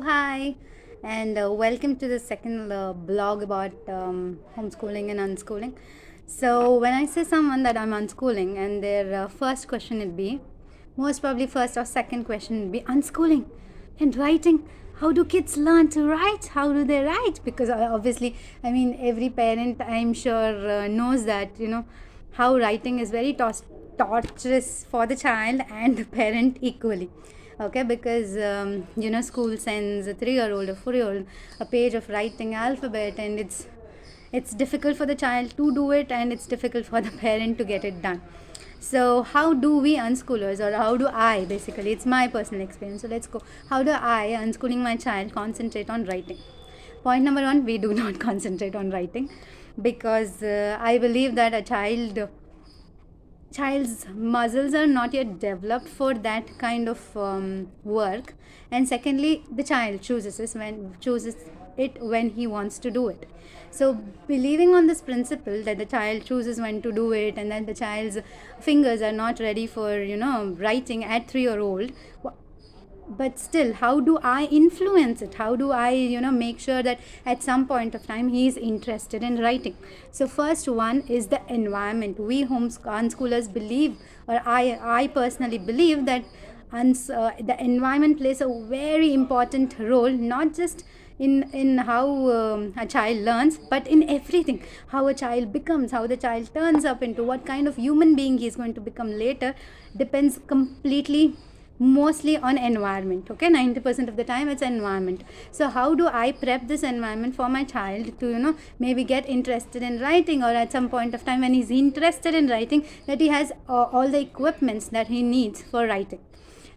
Hi, and welcome to the second blog about homeschooling and unschooling. So, when I say someone that I'm unschooling, and their first question would be, most probably first or second question would be unschooling and writing. How do kids learn to write? How do they write? Because obviously, I mean, every parent, I'm sure, knows that, how writing is very torturous for the child and the parent equally. Okay, because school sends a 3-year old or 4-year old a page of writing alphabet, and it's difficult for the child to do it, and it's difficult for the parent to get it done. So how do we unschoolers, or how do I, basically it's my personal experience, so let's go. How do I, unschooling my child, concentrate on writing? Point number one, we do not concentrate on writing, because I believe that a child's muscles are not yet developed for that kind of work. And secondly, the child chooses it when he wants to do it. So believing on this principle that the child chooses when to do it, and that the child's fingers are not ready for writing at 3-year old, but still, how do I influence it? How do I make sure that at some point of time he is interested in writing? So first one is the environment. We unschoolers believe, or I personally believe that the environment plays a very important role, not just in how a child learns, but in everything. How a child becomes, how the child turns up into, what kind of human being he is going to become later, depends completely, mostly on environment. Okay, 90% of the time it's environment. So how do I prep this environment for my child to maybe get interested in writing, or at some point of time when he's interested in writing, that he has all the equipments that he needs for writing.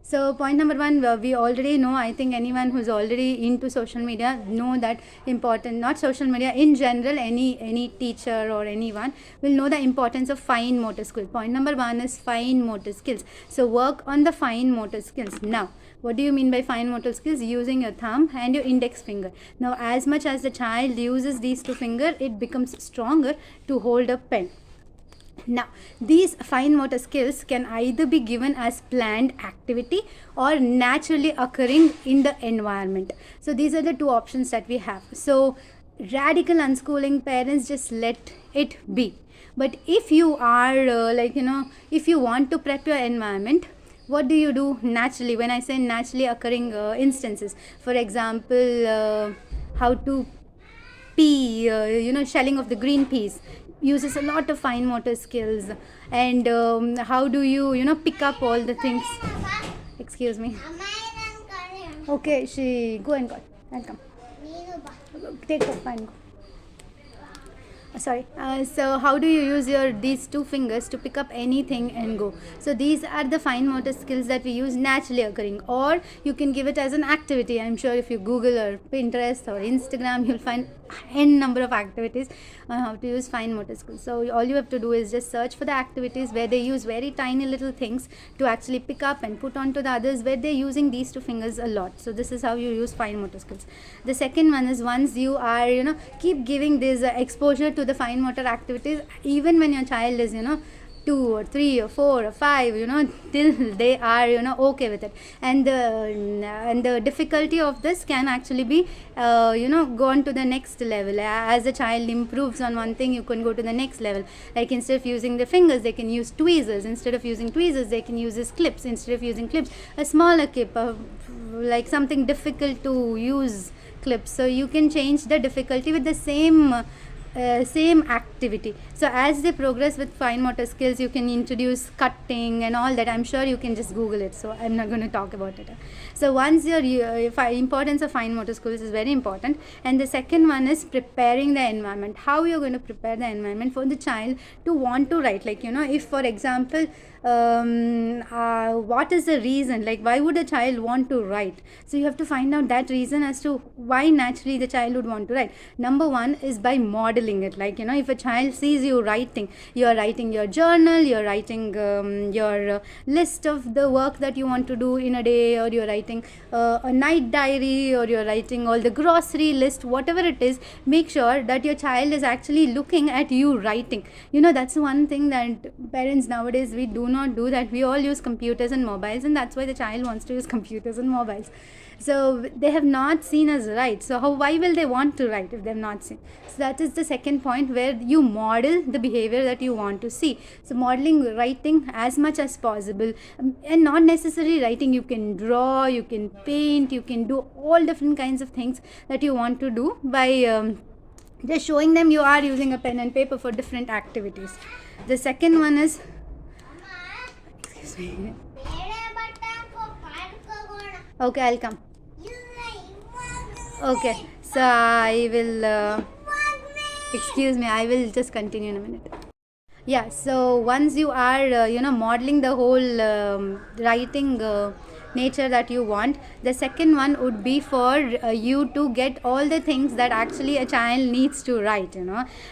So point number one, we already know, I think anyone who's already into social media know that important, not social media, in general, any teacher or anyone will know the importance of fine motor skills. Point number one is fine motor skills. So work on the fine motor skills. Now, what do you mean by fine motor skills? Using your thumb and your index finger. Now, as much as the child uses these two fingers, it becomes stronger to hold a pen. Now, these fine motor skills can either be given as planned activity or naturally occurring in the environment. So these are the two options that we have. So radical unschooling parents, just let it be. But if you are if you want to prep your environment, what do you do naturally? When I say naturally occurring instances, for example, how to pea, shelling of the green peas uses a lot of fine motor skills. And how do you pick up all the things? Excuse me. Okay, she go and go and come. Take the fine. Go. Sorry. So how do you use these two fingers to pick up anything and go? So these are the fine motor skills that we use naturally occurring, or you can give it as an activity. I'm sure if you Google or Pinterest or Instagram, you'll find n number of activities on how to use fine motor skills. So all you have to do is just search for the activities where they use very tiny little things to actually pick up and put onto the others, where they're using these two fingers a lot. So this is how you use fine motor skills. The second one is, once you are keep giving this exposure to the fine motor activities, even when your child is 2 or 3 or 4 or 5, till they are okay with it. And the difficulty of this can actually be gone to the next level. As the child improves on one thing, you can go to the next level. Like, instead of using the fingers, they can use tweezers. Instead of using tweezers, they can use this clips. Instead of using clips, a smaller clip, like something difficult to use clips. So you can change the difficulty with the same activity. So as they progress with fine motor skills, you can introduce cutting and all that. I'm sure you can just Google it, so I'm not going to talk about it. So once your importance of fine motor skills is very important. And the second one is preparing the environment. How you're going to prepare the environment for the child to want to write. Like, if for example, what is the reason, like why would a child want to write? So you have to find out that reason as to why naturally the child would want to write. Number one is by modeling it. Like, if a child sees you writing, you're writing your journal, you're writing your list of the work that you want to do in a day, or you're writing a night diary, or you're writing all the grocery list, whatever it is, make sure that your child is actually looking at you writing. That's one thing that parents nowadays, we do do not do that. We all use computers and mobiles, and that's why the child wants to use computers and mobiles. So they have not seen us write. So why will they want to write if they have not seen? So that is the second point, where you model the behavior that you want to see. So modeling writing as much as possible, and not necessarily writing. You can draw, you can paint, you can do all different kinds of things that you want to do by just showing them you are using a pen and paper for different activities. The second one is, excuse me. Okay, I'll come. Okay, so I will excuse me, I will just continue in a minute. Yeah, so once you are modeling the whole writing nature that you want, the second one would be for you to get all the things that actually a child needs to write,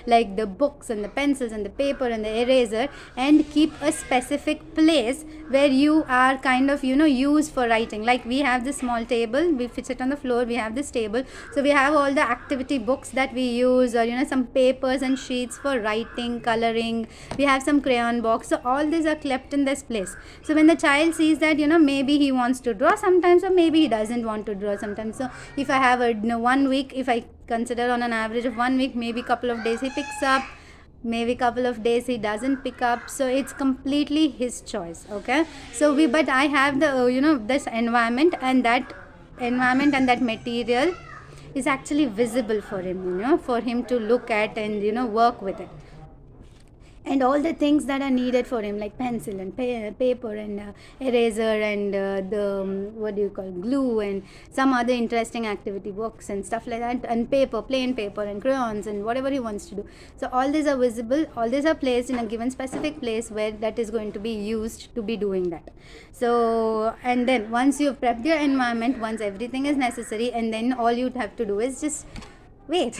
like the books and the pencils and the paper and the eraser, and keep a specific place where you are kind of used for writing. Like we have this small table, we sit it on the floor, we have this table, so we have all the activity books that we use, or some papers and sheets for writing, coloring. We have some crayon box, so all these are kept in this place. So when the child sees that maybe he wants to draw sometimes, or maybe he doesn't want to draw sometimes. So if I have a 1 week, if I consider on an average of 1 week, maybe couple of days he picks up, maybe couple of days he doesn't pick up. So it's completely his choice. Okay, so but I have the this environment, and that material is actually visible for him, for him to look at and work with it. And all the things that are needed for him, like pencil and paper and eraser and the what do you call, glue, and some other interesting activity books and stuff like that, and plain paper and crayons and whatever he wants to do. So all these are visible, all these are placed in a given specific place where that is going to be used to be doing that. So, and then once you've prepped your environment, once everything is necessary, and then all you have to do is just wait.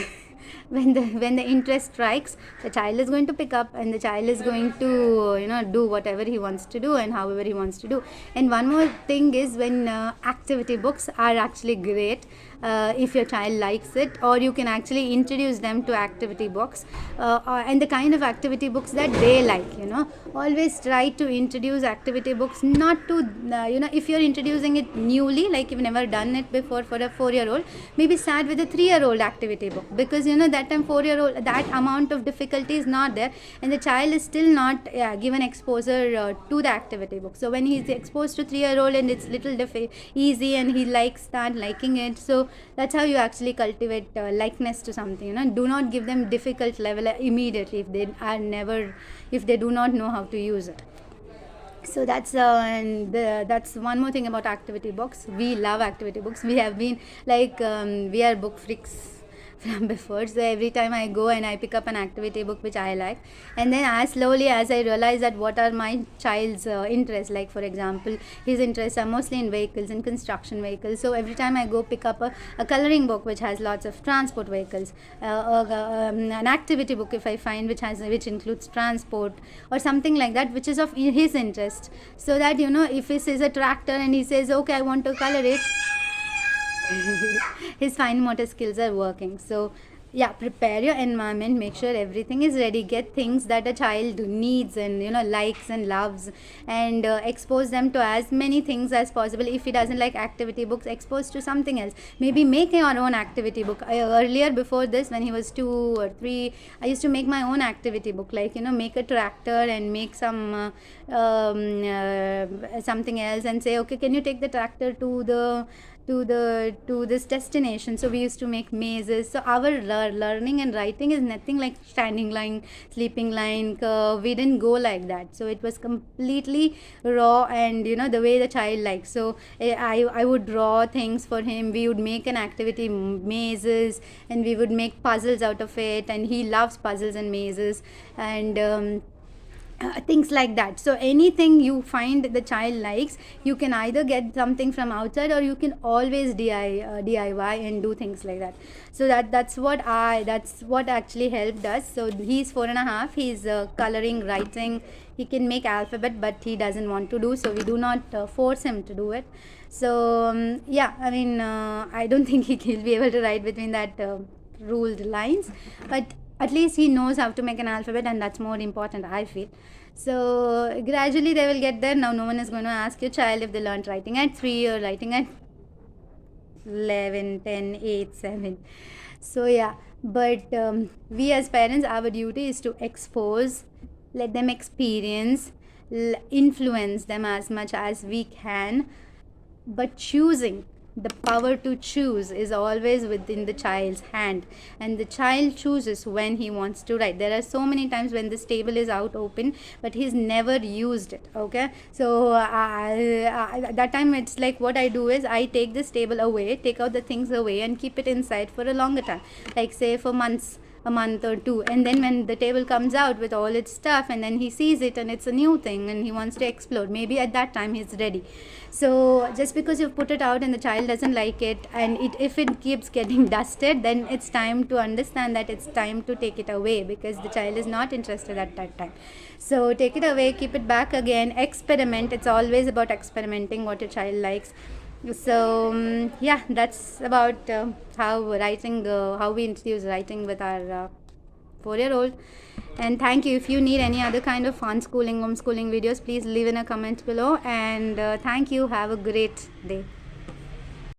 when the interest strikes, the child is going to pick up, and the child is going to do whatever he wants to do and however he wants to do. And one more thing is, when activity books are actually great, if your child likes it, or you can actually introduce them to activity books, and the kind of activity books that they like. Always try to introduce activity books, not to if you're introducing it newly, like you've never done it before, for a 4-year-old, maybe start with a 3-year-old activity book, because that time 4-year-old, that amount of difficulty is not there, and the child is still not given exposure to the activity book. So when he's exposed to 3-year-old, and it's little easy, and he liking it, so that's how you actually cultivate likeness to something. Do not give them difficult level immediately if they do not know how to use it. So that's that's one more thing about activity books. We love activity books. We have been we are book freaks from before. So every time I go and I pick up an activity book which I like, and then as slowly as I realize that what are my child's interests, like for example, his interests are mostly in vehicles and construction vehicles. So every time I go pick up a coloring book which has lots of transport vehicles, an activity book if I find which includes transport or something like that, which is of his interest, so that if this is a tractor and he says, okay, I want to color it, his fine motor skills are working. So yeah, prepare your environment, make sure everything is ready, get things that a child needs and likes and loves, and expose them to as many things as possible. If he doesn't like activity books, expose to something else. Maybe make your own activity book. Earlier, before this, when he was 2 or 3, I used to make my own activity book, make a tractor and make some something else, and say, okay, can you take the tractor to this destination. So we used to make mazes. So our learning and writing is nothing like standing line, sleeping line, curve. We didn't go like that. So it was completely raw, and the way the child likes. So I would draw things for him. We would make an activity, mazes, and we would make puzzles out of it, and he loves puzzles and mazes, and things like that. So anything you find the child likes, you can either get something from outside, or you can always DIY and do things like that. So that's what actually helped us. So he's 4.5. He's coloring, writing. He can make alphabet, but he doesn't want to do, so we do not force him to do it. So yeah, I mean, I don't think he'll be able to write between that ruled lines, but at least he knows how to make an alphabet, and that's more important, I feel. So gradually they will get there. Now no one is going to ask your child if they learned writing at 3 or writing at 11, 10, 8, 7. So yeah, but we as parents, our duty is to expose, let them experience, influence them as much as we can, but choosing, the power to choose is always within the child's hand, and the child chooses when he wants to write. There are so many times when this table is out open but he's never used it. Okay, so that time it's like, what I do is I take this table away, take out the things away, and keep it inside for a longer time, like say for months, a month or two, and then when the table comes out with all its stuff, and then he sees it and it's a new thing and he wants to explore, maybe at that time he's ready. So just because you've put it out and the child doesn't like it, and if it keeps getting dusted, then it's time to understand that it's time to take it away, because the child is not interested at that time. So take it away, keep it back again, experiment. It's always about experimenting what your child likes. So yeah, that's about how we introduce writing with our 4-year-old. And thank you. If you need any other kind of unschooling, homeschooling videos, please leave in a comment below. And thank you. Have a great day.